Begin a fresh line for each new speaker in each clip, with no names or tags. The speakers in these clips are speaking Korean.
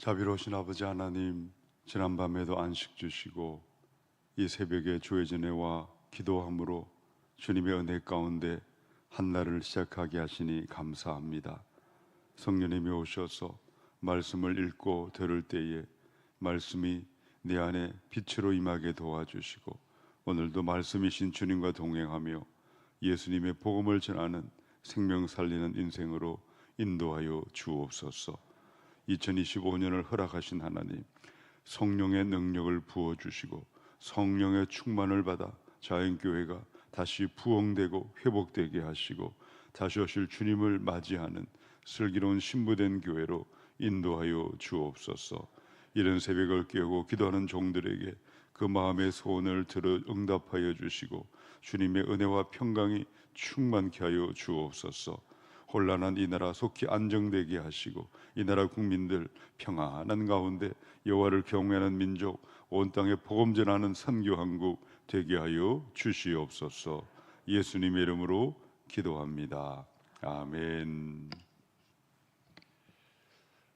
자비로우신 아버지 하나님, 지난밤에도 안식 주시고 이 새벽에 주의 전에와 기도함으로 주님의 은혜 가운데 한날을 시작하게 하시니 감사합니다. 성령님이 오셔서 말씀을 읽고 들을 때에 말씀이 내 안에 빛으로 임하게 도와주시고, 오늘도 말씀이신 주님과 동행하며 예수님의 복음을 전하는 생명 살리는 인생으로 인도하여 주옵소서. 2025년을 허락하신 하나님, 성령의 능력을 부어주시고 성령의 충만을 받아 자연교회가 다시 부흥되고 회복되게 하시고 다시 오실 주님을 맞이하는 슬기로운 신부된 교회로 인도하여 주옵소서. 이런 새벽을 깨우고 기도하는 종들에게 그 마음의 소원을 들어 응답하여 주시고 주님의 은혜와 평강이 충만케 하여 주옵소서. 혼란한 이 나라 속히 안정되게 하시고 이 나라 국민들 평안한 가운데 여호와를 경외하는 민족, 온 땅에 복음 전하는 선교한국 되게 하여 주시옵소서. 예수님의 이름으로 기도합니다. 아멘.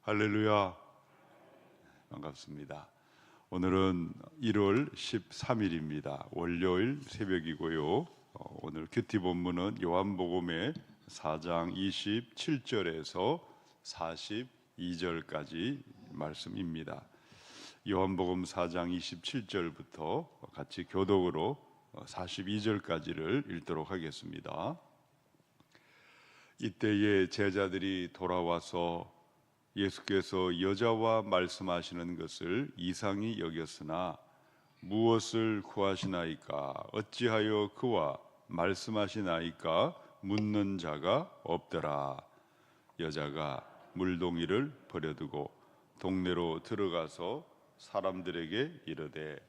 할렐루야. 반갑습니다. 오늘은 1월 13일입니다. 월요일 새벽이고요. 오늘 큐티 본문은 요한복음의 4장 27절에서 42절까지 말씀입니다. 요한복음 4장 27절부터 같이 교독으로 42절까지를 읽도록 하겠습니다. 이때에 제자들이 돌아와서 예수께서 여자와 말씀하시는 것을 이상히 여겼으나 무엇을 구하시나이까? 어찌하여 그와 말씀하시나이까? 묻는 자가 없더라. 여자가 물동이를 버려두고 동네로 들어가서 사람들에게 이르되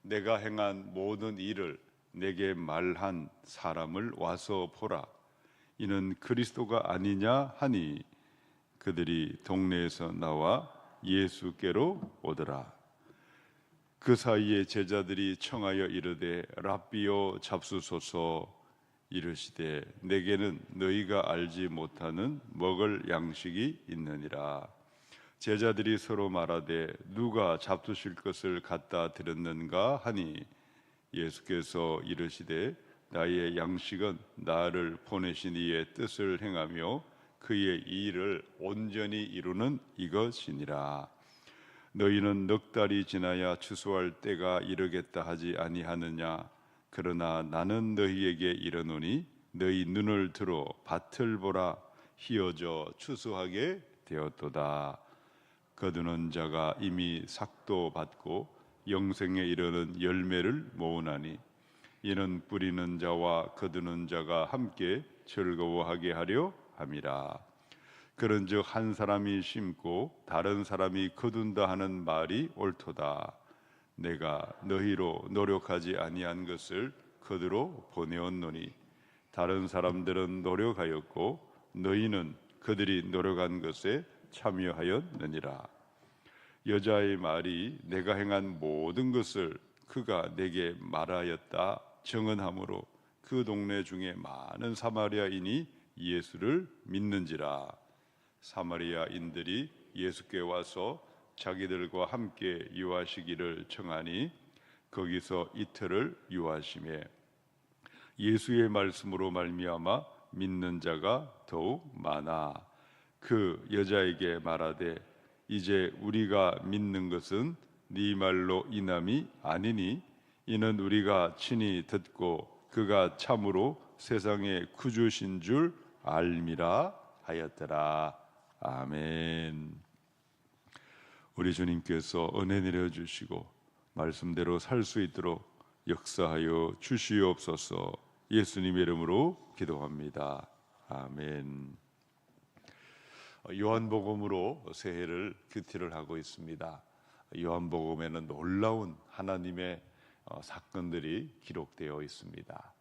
내가 행한 모든 일을 내게 말한 사람을 와서 보라. 이는 그리스도가 아니냐 하니 그들이 동네에서 나와 예수께로 오더라. 그 사이에 제자들이 청하여 이르되 랍비여 잡수소서. 이르시되 내게는 너희가 알지 못하는 먹을 양식이 있느니라. 제자들이 서로 말하되 누가 잡수실 것을 갖다 드렸는가 하니 예수께서 이르시되 나의 양식은 나를 보내신 이의 뜻을 행하며 그의 일을 온전히 이루는 이것이니라. 너희는 넉 달이 지나야 추수할 때가 이르겠다 하지 아니하느냐? 그러나 나는 너희에게 이르노니 너희 눈을 들어 밭을 보라. 희어져 추수하게 되었도다. 거두는 자가 이미 삭도 받고 영생에 이르는 열매를 모으나니 이는 뿌리는 자와 거두는 자가 함께 즐거워하게 하려 함이라. 그런즉 한 사람이 심고 다른 사람이 거둔다 하는 말이 옳도다. 내가 너희로 노력하지 아니한 것을 그들로 보내었노니 다른 사람들은 노력하였고 너희는 그들이 노력한 것에 참여하였느니라. 여자의 말이 내가 행한 모든 것을 그가 내게 말하였다 정언하므로 그 동네 중에 많은 사마리아인이 예수를 믿는지라. 사마리아인들이 예수께 와서 자기들과 함께 유하시기를 청하니 거기서 이틀을 유하시매 예수의 말씀으로 말미암아 믿는 자가 더욱 많아. 그 여자에게 말하되 이제 우리가 믿는 것은 네 말로 인함이 아니니 이는 우리가 친히 듣고 그가 참으로 세상의 구주신 줄 알미라 하였더라. 아멘. 우리 주님께서 은혜 내려주시고 말씀대로 살 수 있도록 역사하여 주시옵소서. 예수님의 이름으로 기도합니다. 아멘. 요한복음으로 새해를 큐티를 하고 있습니다. 요한복음에는 놀라운 하나님의 사건들이 기록되어 있습니다.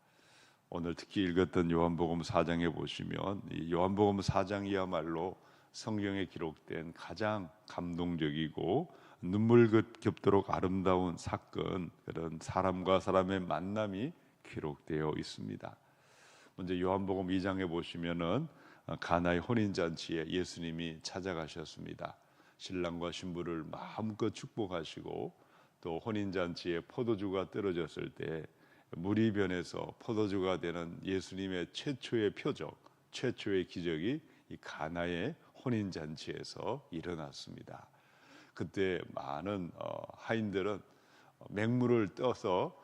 오늘 특히 읽었던 요한복음 4장에 보시면 이 요한복음 4장이야말로 성경에 기록된 가장 감동적이고 눈물겹도록 아름다운 사건, 그런 사람과 사람의 만남이 기록되어 있습니다. 먼저 요한복음 2장에 보시면은 가나의 혼인잔치에 예수님이 찾아가셨습니다. 신랑과 신부를 마음껏 축복하시고 또 혼인잔치에 포도주가 떨어졌을 때 물이 변해서 포도주가 되는 예수님의 최초의 표적, 최초의 기적이 이 가나의 혼인잔치에서 일어났습니다. 그때 많은 하인들은 맹물을 떠서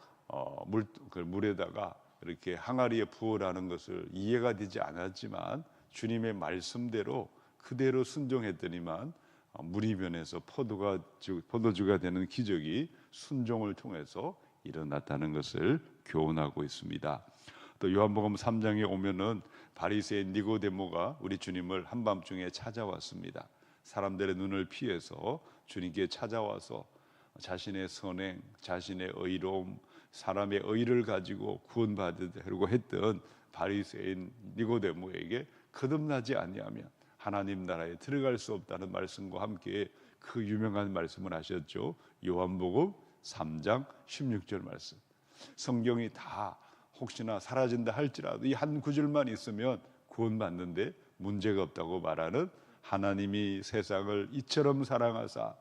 물에다가 이렇게 항아리에 부으라는 것을 이해가 되지 않았지만 주님의 말씀대로 그대로 순종했더니만 물이 변해서 포도주가 되는 기적이 순종을 통해서 일어났다는 것을 교훈하고 있습니다. 또 요한복음 3장에 오면은 바리새인 니고데모가 우리 주님을 한밤중에 찾아왔습니다. 사람들의 눈을 피해서 주님께 찾아와서 자신의 선행, 자신의 의로움, 사람의 의를 가지고 구원받으려고 했던 바리새인 니고데모에게 거듭나지 아니하면 하나님 나라에 들어갈 수 없다는 말씀과 함께 그 유명한 말씀을 하셨죠. 요한복음 3장 16절 말씀. 성경이 다 혹시나 사라진다 할지라도 이 한 구절만 있으면 구원받는데 문제가 없다고 말하는 하나님이 세상을 이처럼 사랑하사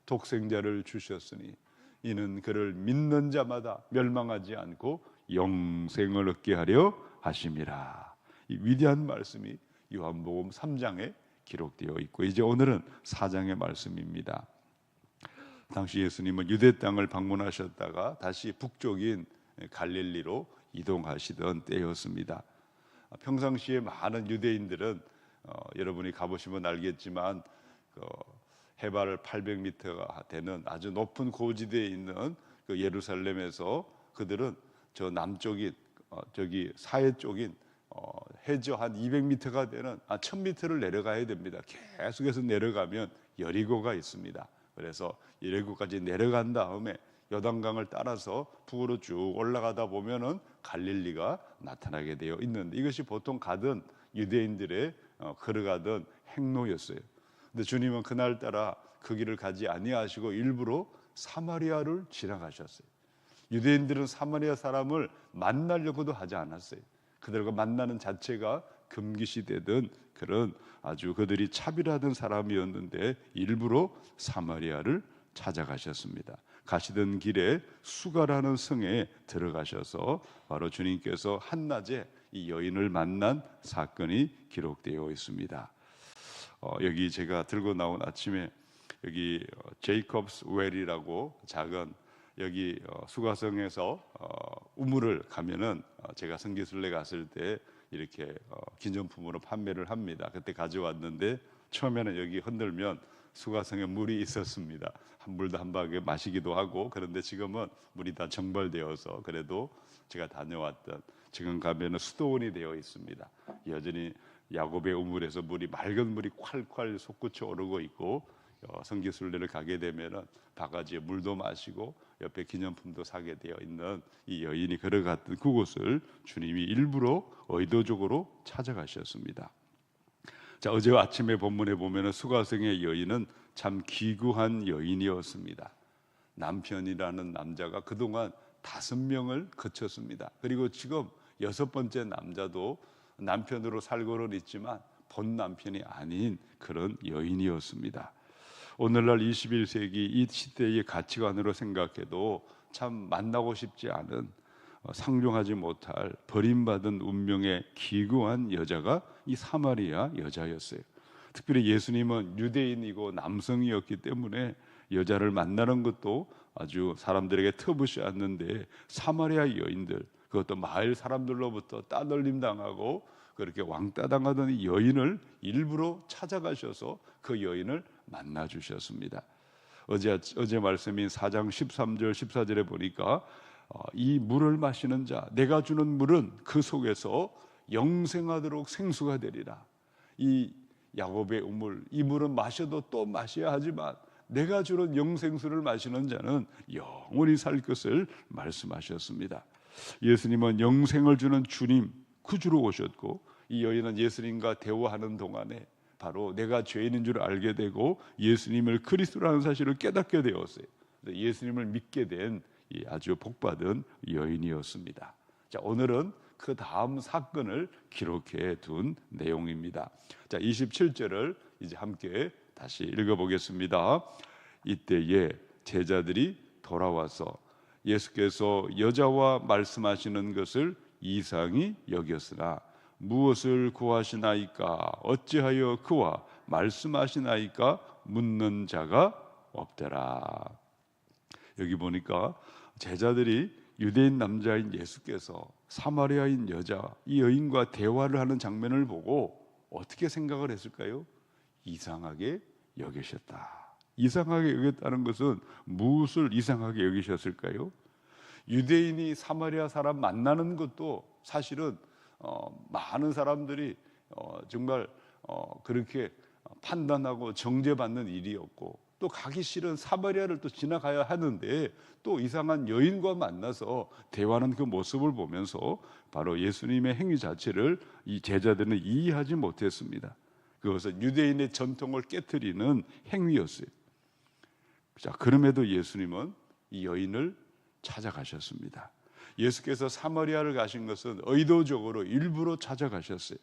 독생자를 주셨으니 이는 그를 믿는 자마다 멸망하지 않고 영생을 얻게 하려 하심이라. 이 위대한 말씀이 요한복음 3장에 기록되어 있고 이제 오늘은 4장의 말씀입니다. 당시 예수님은 유대 땅을 방문하셨다가 다시 북쪽인 갈릴리로 이동하시던 때였습니다. 평상시에 많은 유대인들은 여러분이 가보시면 알겠지만 해발 800m가 되는 아주 높은 고지대에 있는 그 예루살렘에서 그들은 저 남쪽인 저기 사해 쪽인 해저 한 200m가 되는 1000m를 내려가야 됩니다. 계속해서 내려가면 여리고가 있습니다. 그래서 여리고까지 내려간 다음에 요단강을 따라서 북으로 쭉 올라가다 보면은 갈릴리가 나타나게 되어 있는데 이것이 보통 가던 유대인들의 걸어가던 행로였어요. 근데 주님은 그날따라 그 길을 가지 아니하시고 일부러 사마리아를 지나가셨어요. 유대인들은 사마리아 사람을 만나려고도 하지 않았어요. 그들과 만나는 자체가 금기시되던 그런 아주 그들이 차별하던 사람이었는데 일부러 사마리아를 찾아가셨습니다. 가시던 길에 수가라는 성에 들어가셔서 바로 주님께서 한낮에 이 여인을 만난 사건이 기록되어 있습니다. 여기 제가 들고 나온 아침에 여기 제이콥스 웰이라고 작은 여기 수가성에서 우물을 가면은 제가 성기순례 갔을 때 이렇게 기념품으로 판매를 합니다. 그때 가져왔는데 처음에는 여기 흔들면 수가성에 물이 있었습니다. 물도 한 방에 마시기도 하고 그런데 지금은 물이 다 정발되어서 그래도 제가 다녀왔던 지금 가면은 수도원이 되어 있습니다. 여전히 야곱의 우물에서 맑은 물이 콸콸 솟구쳐 오르고 있고 성기순례를 가게 되면은 바가지에 물도 마시고 옆에 기념품도 사게 되어 있는 이 여인이 걸어갔던 그곳을 주님이 일부러 의도적으로 찾아가셨습니다. 자, 어제 아침에 본문에 보면은 수가성의 여인은 참 기구한 여인이었습니다. 남편이라는 남자가 그동안 5명을 거쳤습니다. 그리고 지금 6번째 남자도 남편으로 살고는 있지만 본 남편이 아닌 그런 여인이었습니다. 오늘날 21세기 이 시대의 가치관으로 생각해도 참 만나고 싶지 않은 상종하지 못할 버림받은 운명의 기구한 여자가 이 사마리아 여자였어요. 특별히 예수님은 유대인이고 남성이었기 때문에 여자를 만나는 것도 아주 사람들에게 터부시 않는데 사마리아 여인들 그것도 마을 사람들로부터 따돌림 당하고 그렇게 왕따 당하던 이 여인을 일부러 찾아가셔서 그 여인을 만나 주셨습니다. 어제 말씀인 4장 13절 14절에 보니까 이 물을 마시는 자 내가 주는 물은 그 속에서 영생하도록 생수가 되리라. 이 야곱의 우물 이 물은 마셔도 또 마셔야 하지만 내가 주는 영생수를 마시는 자는 영원히 살 것을 말씀하셨습니다. 예수님은 영생을 주는 주님 구주로 오셨고 이 여인은 예수님과 대화하는 동안에 바로 내가 죄인인 줄 알게 되고 예수님을 그리스도라는 사실을 깨닫게 되었어요. 예수님을 믿게 된 아주 복받은 여인이었습니다. 자, 오늘은 그 다음 사건을 기록해 둔 내용입니다. 자, 27절을 이제 함께 다시 읽어보겠습니다. 이때에 제자들이 돌아와서 예수께서 여자와 말씀하시는 것을 이상히 여겼으나 무엇을 구하시나이까? 어찌하여 그와 말씀하시나이까? 묻는 자가 없더라. 여기 보니까 제자들이 유대인 남자인 예수께서 사마리아인 여자, 이 여인과 대화를 하는 장면을 보고 어떻게 생각을 했을까요? 이상하게 여기셨다. 이상하게 여겼다는 것은 무엇을 이상하게 여기셨을까요? 유대인이 사마리아 사람 만나는 것도 사실은 많은 사람들이 정말 그렇게 판단하고 정죄받는 일이었고, 또 가기 싫은 사마리아를 또 지나가야 하는데 또 이상한 여인과 만나서 대화하는 그 모습을 보면서 바로 예수님의 행위 자체를 이 제자들은 이해하지 못했습니다. 그것은 유대인의 전통을 깨트리는 행위였어요. 자, 그럼에도 예수님은 이 여인을 찾아가셨습니다. 예수께서 사마리아를 가신 것은 의도적으로 일부러 찾아가셨어요.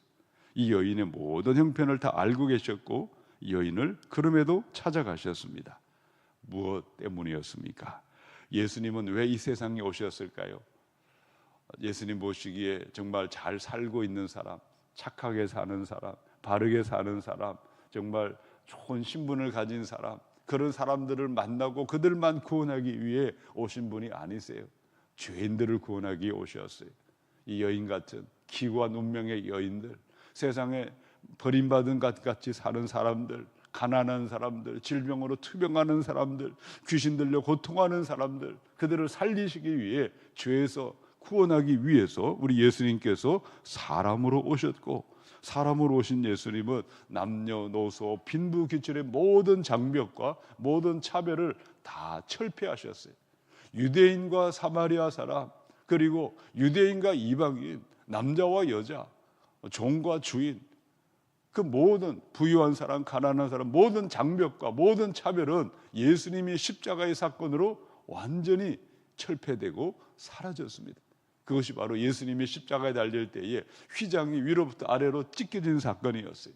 이 여인의 모든 형편을 다 알고 계셨고 이 여인을 그럼에도 찾아가셨습니다. 무엇 때문이었습니까? 예수님은 왜 이 세상에 오셨을까요? 예수님 보시기에 정말 잘 살고 있는 사람, 착하게 사는 사람, 바르게 사는 사람, 정말 좋은 신분을 가진 사람, 그런 사람들을 만나고 그들만 구원하기 위해 오신 분이 아니세요. 죄인들을 구원하기 위해 오셨어요. 이 여인 같은 기구한 운명의 여인들, 세상에 버림받은 것 같이 사는 사람들, 가난한 사람들, 질병으로 투병하는 사람들, 귀신 들려 고통하는 사람들, 그들을 살리시기 위해 죄에서 구원하기 위해서 우리 예수님께서 사람으로 오셨고, 사람으로 오신 예수님은 남녀노소 빈부귀천의 모든 장벽과 모든 차별을 다 철폐하셨어요. 유대인과 사마리아 사람, 그리고 유대인과 이방인, 남자와 여자, 종과 주인, 그 모든 부유한 사람, 가난한 사람, 모든 장벽과 모든 차별은 예수님이 십자가의 사건으로 완전히 철폐되고 사라졌습니다. 그것이 바로 예수님이 십자가에 달릴 때에 휘장이 위로부터 아래로 찢겨진 사건이었어요.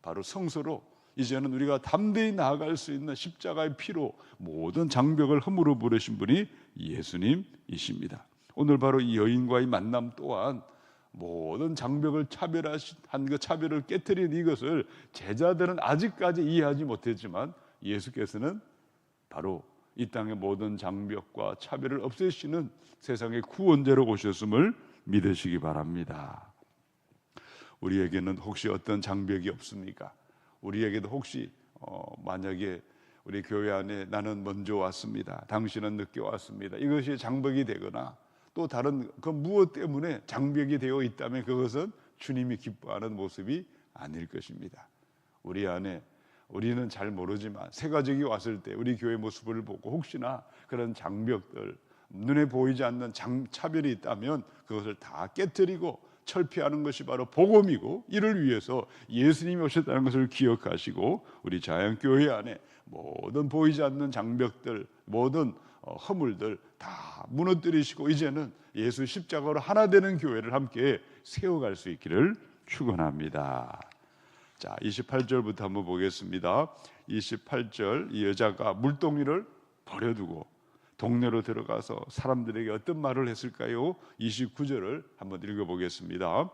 바로 성소로 이제는 우리가 담대히 나아갈 수 있는 십자가의 피로 모든 장벽을 허물어 버리신 분이 예수님이십니다. 오늘 바로 이 여인과의 만남 또한 모든 장벽을 차별한 그 차별을 깨트린 이것을 제자들은 아직까지 이해하지 못했지만 예수께서는 바로 이 땅의 모든 장벽과 차별을 없애시는 세상의 구원자로 오셨음을 믿으시기 바랍니다. 우리에게는 혹시 어떤 장벽이 없습니까? 우리에게도 혹시 만약에 우리 교회 안에 나는 먼저 왔습니다, 당신은 늦게 왔습니다, 이것이 장벽이 되거나 또 다른 그 무엇 때문에 장벽이 되어 있다면 그것은 주님이 기뻐하는 모습이 아닐 것입니다. 우리 안에 우리는 잘 모르지만 새 가족이 왔을 때 우리 교회 모습을 보고 혹시나 그런 장벽들, 눈에 보이지 않는 차별이 있다면 그것을 다 깨트리고 철폐하는 것이 바로 복음이고, 이를 위해서 예수님이 오셨다는 것을 기억하시고 우리 자연교회 안에 모든 보이지 않는 장벽들, 모든 허물들 다 무너뜨리시고 이제는 예수 십자가로 하나 되는 교회를 함께 세워갈 수 있기를 축원합니다. 자, 28절부터 한번 보겠습니다. 28절, 이 여자가 물동이를 버려두고 동네로 들어가서 사람들에게 어떤 말을 했을까요? 29절을 한번 읽어보겠습니다.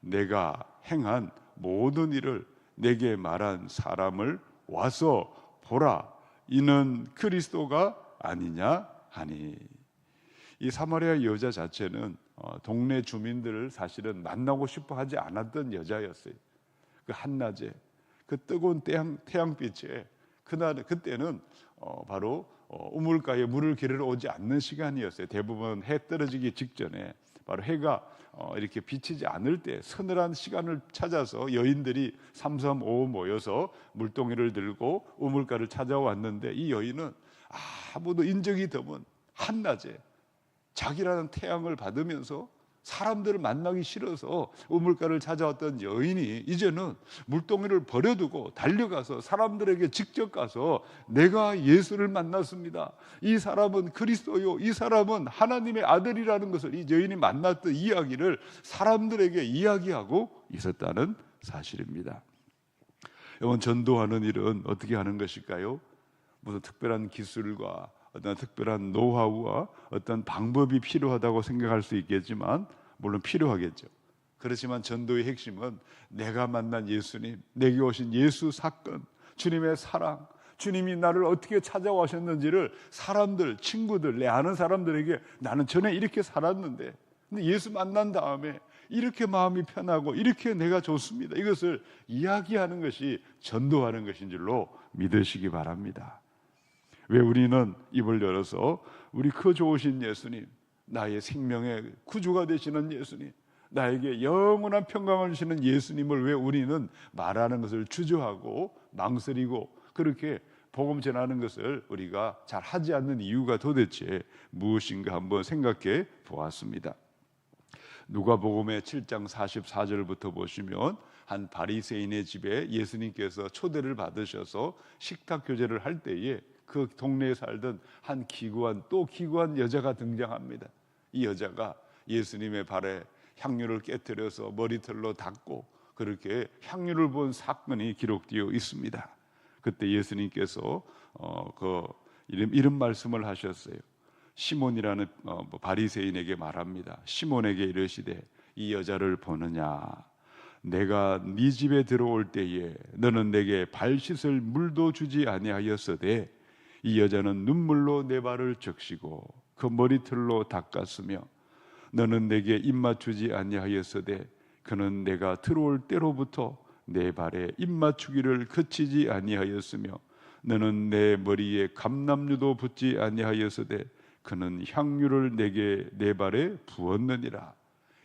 내가 행한 모든 일을 내게 말한 사람을 와서 보라, 이는 그리스도가 아니냐 하니. 이 사마리아 여자 자체는 동네 주민들을 사실은 만나고 싶어 하지 않았던 여자였어요. 그 한낮에 그 뜨거운 태양빛에 그때는 바로 우물가에 물을 기르러 오지 않는 시간이었어요. 대부분 해 떨어지기 직전에 바로 해가 이렇게 비치지 않을 때 서늘한 시간을 찾아서 여인들이 삼삼오오 모여서 물동이를 들고 우물가를 찾아왔는데, 이 여인은 아무도 인적이 드문 한낮에 자기라는 태양을 받으면서 사람들을 만나기 싫어서 우물가를 찾아왔던 여인이 이제는 물동이를 버려두고 달려가서 사람들에게 직접 가서 내가 예수를 만났습니다, 이 사람은 그리스도요, 이 사람은 하나님의 아들이라는 것을 이 여인이 만났던 이야기를 사람들에게 이야기하고 있었다는 사실입니다. 여러분, 전도하는 일은 어떻게 하는 것일까요? 무슨 특별한 기술과 어떤 특별한 노하우와 어떤 방법이 필요하다고 생각할 수 있겠지만, 물론 필요하겠죠. 그렇지만 전도의 핵심은 내가 만난 예수님, 내게 오신 예수 사건, 주님의 사랑, 주님이 나를 어떻게 찾아오셨는지를 사람들, 친구들, 내 아는 사람들에게 나는 전에 이렇게 살았는데 근데 예수 만난 다음에 이렇게 마음이 편하고 이렇게 내가 좋습니다, 이것을 이야기하는 것이 전도하는 것인 줄로 믿으시기 바랍니다. 왜 우리는 입을 열어서 우리 그 좋으신 예수님, 나의 생명의 구주가 되시는 예수님, 나에게 영원한 평강을 주시는 예수님을 왜 우리는 말하는 것을 주저하고 망설이고 그렇게 복음 전하는 것을 우리가 잘 하지 않는 이유가 도대체 무엇인가 한번 생각해 보았습니다. 누가복음의 7장 44절부터 보시면 한 바리새인의 집에 예수님께서 초대를 받으셔서 식탁 교제를 할 때에 그 동네에 살던 한 기구한, 또 기구한 여자가 등장합니다. 이 여자가 예수님의 발에 향유를 깨뜨려서 머리털로 닦고 그렇게 향유를 본 사건이 기록되어 있습니다. 그때 예수님께서 이런 말씀을 하셨어요. 시몬이라는 바리새인에게 말합니다. 시몬에게 이르시되 이 여자를 보느냐? 내가 네 집에 들어올 때에 너는 내게 발 씻을 물도 주지 아니하였으되 이 여자는 눈물로 내 발을 적시고 그 머리털로 닦았으며 너는 내게 입맞추지 아니하였으되 그는 내가 들어올 때로부터 내 발에 입맞추기를 그치지 아니하였으며 너는 내 머리에 감람류도 붓지 아니하였으되 그는 향유를 내게 내 발에 부었느니라.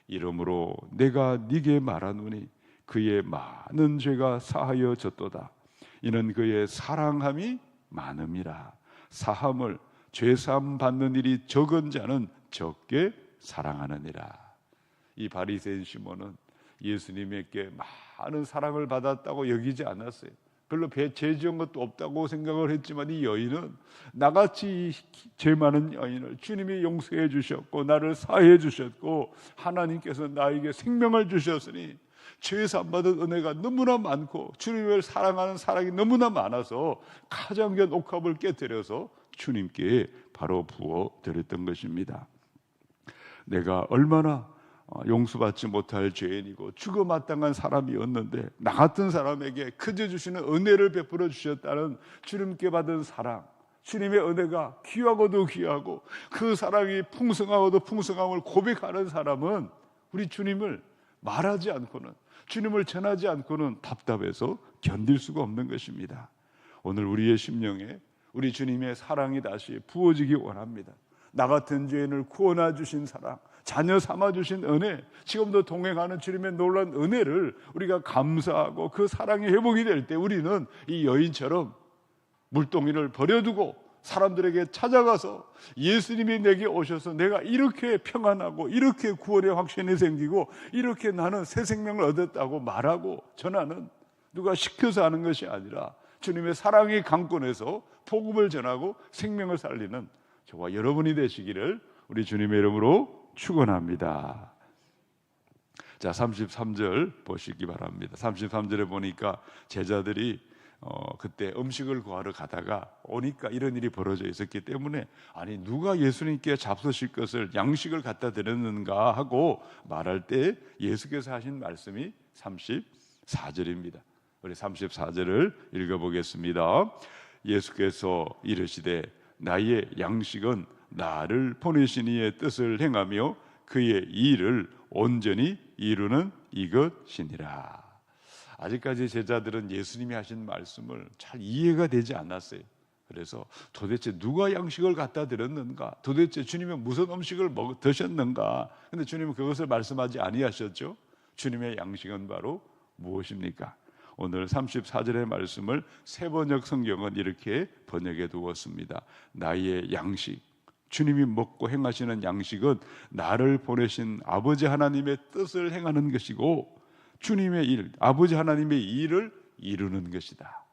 이러므로 내가 네게 말하노니 그의 많은 죄가 사하여졌도다. 이는 그의 사랑함이 많음이라. 사함을 죄사함 받는 일이 적은 자는 적게 사랑하느니라. 이 바리새인 시몬은 예수님에게 많은 사랑을 받았다고 여기지 않았어요. 별로 죄 지은 것도 없다고 생각을 했지만 이 여인은 나같이 죄 많은 여인을 주님이 용서해 주셨고 나를 사해 주셨고 하나님께서 나에게 생명을 주셨으니 죄 사함받은 은혜가 너무나 많고 주님을 사랑하는 사랑이 너무나 많아서 가장견 옥합을 깨뜨려서 주님께 바로 부어 드렸던 것입니다. 내가 얼마나 용서받지 못할 죄인이고 죽어 마땅한 사람이었는데 나 같은 사람에게 그저 주시는 은혜를 베풀어 주셨다는 주님께 받은 사랑, 주님의 은혜가 귀하고도 귀하고 그 사랑이 풍성하고도 풍성함을 고백하는 사람은 우리 주님을 말하지 않고는, 주님을 전하지 않고는 답답해서 견딜 수가 없는 것입니다. 오늘 우리의 심령에 우리 주님의 사랑이 다시 부어지기 원합니다. 나 같은 죄인을 구원해 주신 사랑, 자녀 삼아 주신 은혜, 지금도 동행하는 주님의 놀라운 은혜를 우리가 감사하고 그 사랑이 회복이 될 때 우리는 이 여인처럼 물동이를 버려두고 사람들에게 찾아가서 예수님이 내게 오셔서 내가 이렇게 평안하고 이렇게 구원의 확신이 생기고 이렇게 나는 새 생명을 얻었다고 말하고 전하는, 누가 시켜서 하는 것이 아니라 주님의 사랑이 강권해서 복음을 전하고 생명을 살리는 저와 여러분이 되시기를 우리 주님의 이름으로 축원합니다. 자, 33절 보시기 바랍니다. 33절에 보니까 제자들이 그때 음식을 구하러 가다가 오니까 이런 일이 벌어져 있었기 때문에 아니 누가 예수님께 잡수실 것을 양식을 갖다 드렸는가 하고 말할 때 예수께서 하신 말씀이 34절입니다. 우리 34절을 읽어보겠습니다. 예수께서 이르시되 나의 양식은 나를 보내신 이의 뜻을 행하며 그의 일을 온전히 이루는 이것이니라. 아직까지 제자들은 예수님이 하신 말씀을 잘 이해가 되지 않았어요. 그래서 도대체 누가 양식을 갖다 드렸는가? 도대체 주님은 무슨 음식을 드셨는가? 근데 주님은 그것을 말씀하지 아니하셨죠. 주님의 양식은 바로 무엇입니까? 오늘 34절의 말씀을 세번역 성경은 이렇게 번역해 두었습니다. 나의 양식, 주님이 먹고 행하시는 양식은 나를 보내신 아버지 하나님의 뜻을 행하는 것이고 주님의 일, 아버지 하나님의 일을 이루는 것이다.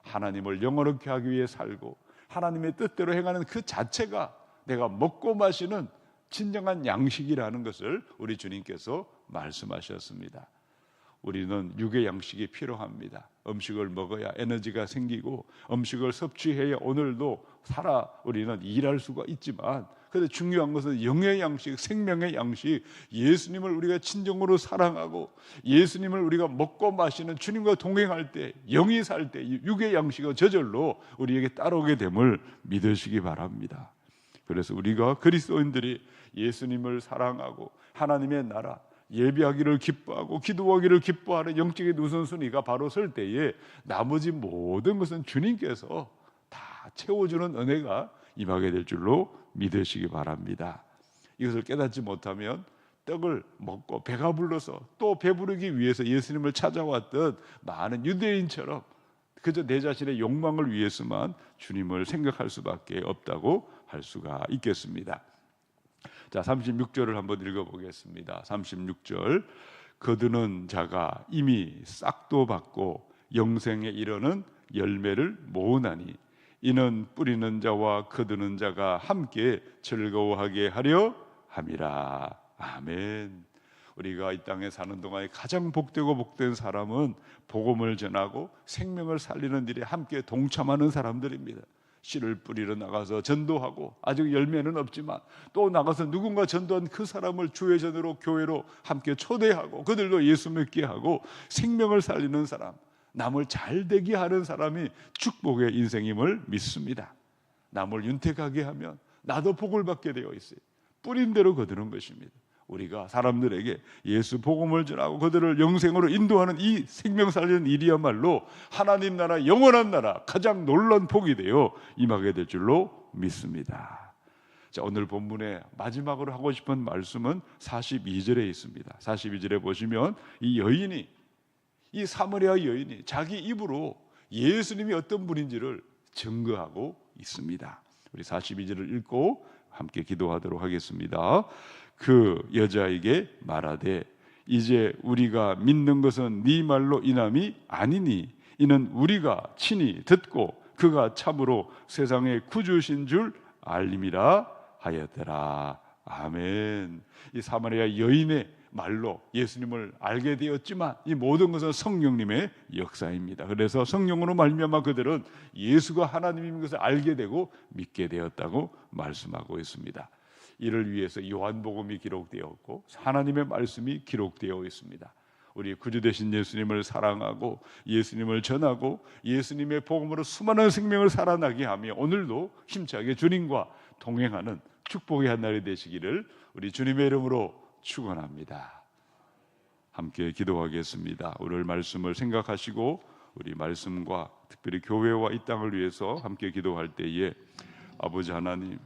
하나님을 영원하게 하기 위해 살고 하나님의 뜻대로 행하는 그 자체가 내가 먹고 마시는 진정한 양식이라는 것을 우리 주님께서 말씀하셨습니다.
우리는 육의 양식이 필요합니다. 음식을 먹어야 에너지가 생기고 음식을 섭취해야 오늘도 우리는 일할 수가 있지만, 그런데 중요한 것은 영의 양식, 생명의 양식, 예수님을 우리가 진정으로 사랑하고 예수님을 우리가 먹고 마시는 주님과 동행할 때, 영이 살 때 육의 양식은 저절로 우리에게 따라오게 됨을 믿으시기 바랍니다. 그래서 우리가 그리스도인들이 예수님을 사랑하고 하나님의 나라 예배하기를 기뻐하고 기도하기를 기뻐하는 영적인 우선순위가 바로 설 때에 나머지 모든 것은 주님께서 다 채워주는 은혜가 임하게 될 줄로 믿으시기 바랍니다. 이것을 깨닫지 못하면 떡을 먹고 배가 불러서 또 배부르기 위해서 예수님을 찾아왔던 많은 유대인처럼 그저 내 자신의 욕망을 위해서만 주님을 생각할 수밖에 없다고 할 수가 있겠습니다. 자, 36절을 한번 읽어보겠습니다. 36절. 거두는 자가 이미 싹도 받고 영생에 이르는 열매를 모으나니 이는 뿌리는 자와 거두는 자가 함께 즐거워하게 하려 함이라. 아멘. 우리가 이 땅에 사는 동안에 가장 복되고 복된 사람은 복음을 전하고 생명을 살리는 일에 함께 동참하는 사람들입니다. 씨를 뿌리러 나가서 전도하고 아직 열매는 없지만 또 나가서 누군가 전도한 그 사람을 주회전으로 교회로 함께 초대하고 그들도 예수 믿게 하고 생명을 살리는 사람, 남을 잘 되게 하는 사람이 축복의 인생임을 믿습니다. 남을 윤택하게 하면 나도 복을 받게 되어 있어요. 뿌린 대로 거두는 것입니다. 우리가 사람들에게 예수 복음을 전하고 그들을 영생으로 인도하는 이 생명 살리는 일이야말로 하나님 나라, 영원한 나라, 가장 놀라운 복이 되어 임하게 될 줄로 믿습니다. 자, 오늘 본문의 마지막으로 하고 싶은 말씀은 42절에 있습니다. 42절에 보시면 이 사마리아 여인이 자기 입으로 예수님이 어떤 분인지를 증거하고 있습니다. 우리 42절을 읽고 함께 기도하도록 하겠습니다. 그 여자에게 말하되 이제 우리가 믿는 것은 네 말로 인함이 아니니 이는 우리가 친히 듣고 그가 참으로 세상의 구주신 줄 알림이라 하였더라. 아멘. 이 사마리아 여인의 말로 예수님을 알게 되었지만 이 모든 것은 성령님의 역사입니다. 그래서 성령으로 말미암아 그들은 예수가 하나님인 것을 알게 되고 믿게 되었다고 말씀하고 있습니다. 이를 위해서 요한복음이 기록되었고 하나님의 말씀이 기록되어 있습니다. 우리 구주 되신 예수님을 사랑하고 예수님을 전하고 예수님의 복음으로 수많은 생명을 살아나게 하며 오늘도 힘차게 주님과 동행하는 축복의 한 날이 되시기를 우리 주님의 이름으로 축원합니다. 함께 기도하겠습니다. 오늘 말씀을 생각하시고 우리 말씀과 특별히 교회와 이 땅을 위해서 함께 기도할 때에 아버지 하나님,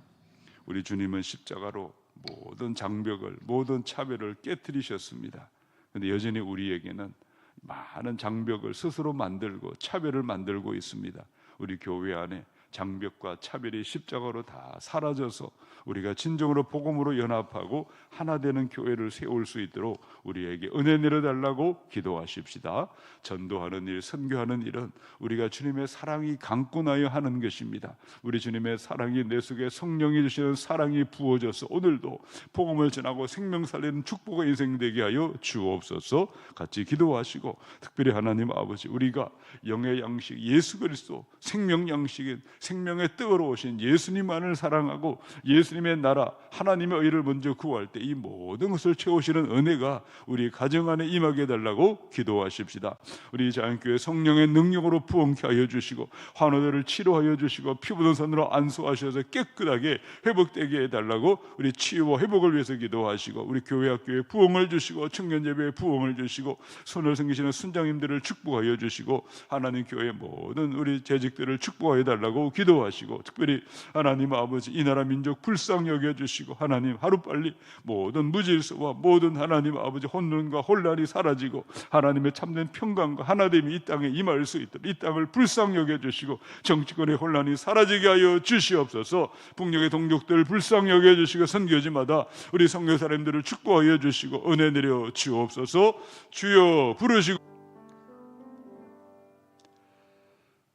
우리 주님은 십자가로 모든 장벽을, 모든 차별을 깨뜨리셨습니다. 그런데 여전히 우리에게는 많은 장벽을 스스로 만들고 차별을 만들고 있습니다. 우리 교회 안에 장벽과 차별이 십자가로 다 사라져서 우리가 진정으로 복음으로 연합하고 하나 되는 교회를 세울 수 있도록 우리에게 은혜 내려달라고 기도하십시다. 전도하는 일, 선교하는 일은 우리가 주님의 사랑이 강권하여 하는 것입니다. 우리 주님의 사랑이 내 속에 성령이 주시는 사랑이 부어져서 오늘도 복음을 전하고 생명 살리는 축복의 인생 되게 하여 주옵소서. 같이 기도하시고 특별히 하나님 아버지, 우리가 영의 양식 예수 그리스도 생명 양식인 생명의 떡으로 오신 예수님만을 사랑하고 예수님의 나라 하나님의 의를 먼저 구할 때 이 모든 것을 채우시는 은혜가 우리 가정 안에 임하게 해달라고 기도하십시다. 우리 자연교회 성령의 능력으로 부흥케 하여 주시고 환우들을 치료하여 주시고 피부든 손으로 안수하셔서 깨끗하게 회복되게 해달라고 우리 치유와 회복을 위해서 기도하시고 우리 교회 학교에 부흥을 주시고 청년예배에 부흥을 주시고 손을 섬기시는 순장님들을 축복하여 주시고 하나님 교회 모든 우리 재직들을 축복하여 달라고 기도하시고 특별히 하나님 아버지 이 나라 민족 불쌍히 여겨주시고 하나님 하루빨리 모든 무질서와 모든 하나님 아버지 혼돈과 혼란이 사라지고 하나님의 참된 평강과 하나됨이 이 땅에 임할 수 있도록 이 땅을 불쌍히 여겨주시고 정치권의 혼란이 사라지게 하여 주시옵소서. 북녘의 동족들 불쌍히 여겨주시고 선교지마다 우리 선교사님들을 축복하여 주시고 은혜 내려 주옵소서. 주여 부르시고.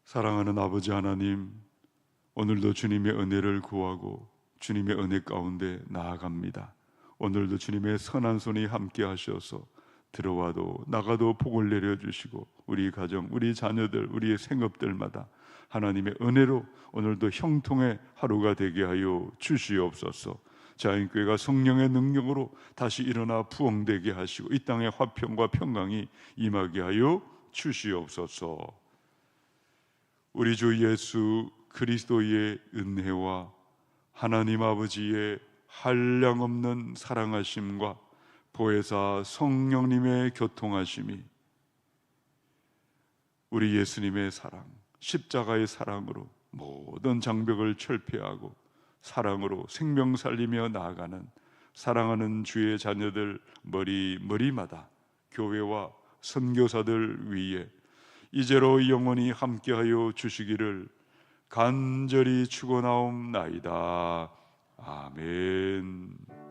사랑하는 아버지 하나님, 오늘도 주님의 은혜를 구하고 주님의 은혜 가운데 나아갑니다. 오늘도 주님의 선한 손이 함께 하셔서 들어와도 나가도 복을 내려주시고 우리 가정, 우리 자녀들, 우리의 생업들마다 하나님의 은혜로 오늘도 형통의 하루가 되게 하여 주시옵소서. 자연교회가 성령의 능력으로 다시 일어나 부흥되게 하시고 이 땅의 화평과 평강이 임하게 하여 주시옵소서. 우리 주 예수 그리스도의 은혜와 하나님 아버지의 한량없는 사랑하심과 보혜사 성령님의 교통하심이 우리 예수님의 사랑, 십자가의 사랑으로 모든 장벽을 철폐하고 사랑으로 생명 살리며 나아가는 사랑하는 주의 자녀들 머리마다 교회와 선교사들 위에 이제로 영원히 함께하여 주시기를 간절히 축원하옵나이다. 아멘.